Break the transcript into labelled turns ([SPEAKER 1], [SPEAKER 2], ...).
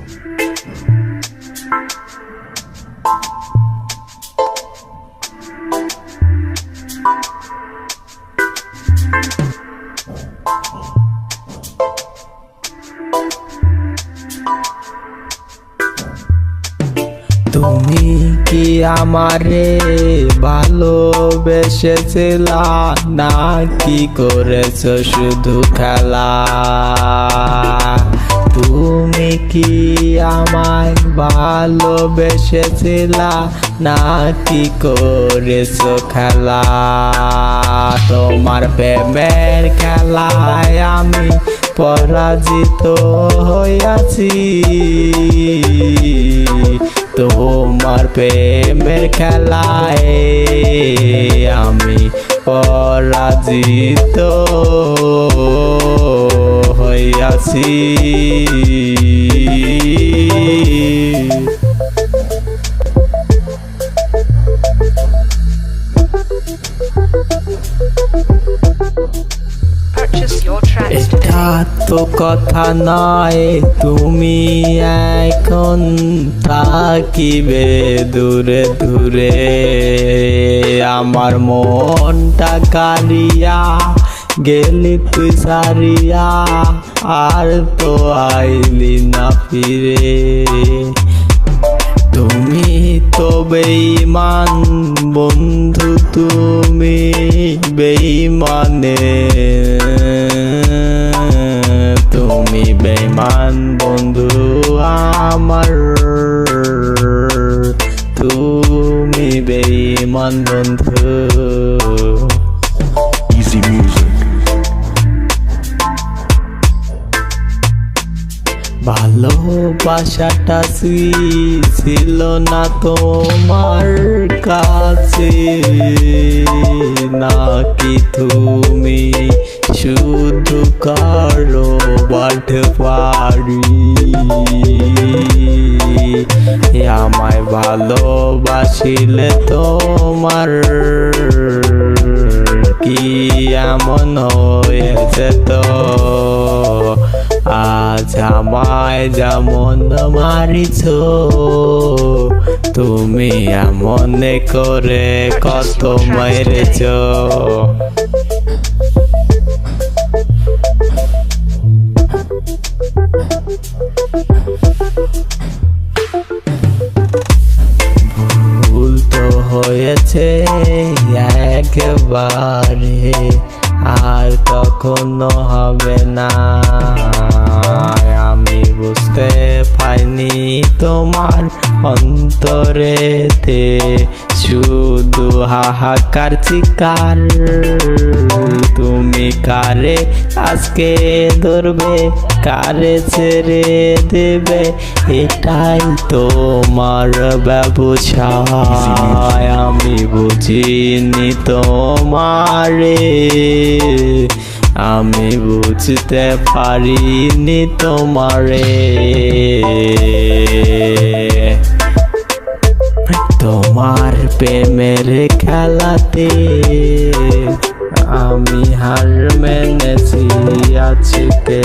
[SPEAKER 1] তুমি কি আমারে ভালোবেসেছিলা না কি করেছো শুধু খেলা? তুমি কি আমায় ভালোবেসেছিলা না কি করেছো খেলা? তোমার প্রেমের খেলায় আমি পরাজিত হইয়াছি। তোমার প্রেমের খেলায় আমি পরাজিত হইয়াছি। এটা তো কথা নয় তুমি এখন থাকিবে দূরে দূরে। আমার মনটা কারিয়া গেলি তুই সারিয়া, আর তো আইলি না ফিরে। তুমি তো বেঈমান বন্ধু, তুমি বেঈমানে, তুমি বেঈমান বন্ধু আমার, তুমি বেঈমান বন্ধু।
[SPEAKER 2] Easy music.
[SPEAKER 1] ভালোবাসাটা ছিল না তোমার কাছে, নাকি তুমি শুধু কারো বাটপাড়ি? আমায় ভালোবাসিলে তোমার কি এমন হয়েছে তো? আজ আমায় যেমন মারিছ, তুমি এমন করে কত মেরেছ। ভুল তো হয়েছে একবারে, আর কখনো হবে না। আমি বুঝতে পাইনি তোমার অন্তরেতে শুধু হাহাকার চিকার। তুমি কারে আজকে ধরবে, কারে ছেড়ে দেবে, এটাই তোমার ব্যবসা। আমি বুঝিনি তোমারে, আমি বুঝতে পারিনি তোমারে। তোমার প্রেমের খেলাতে আমি হার মেনেছি আজকে।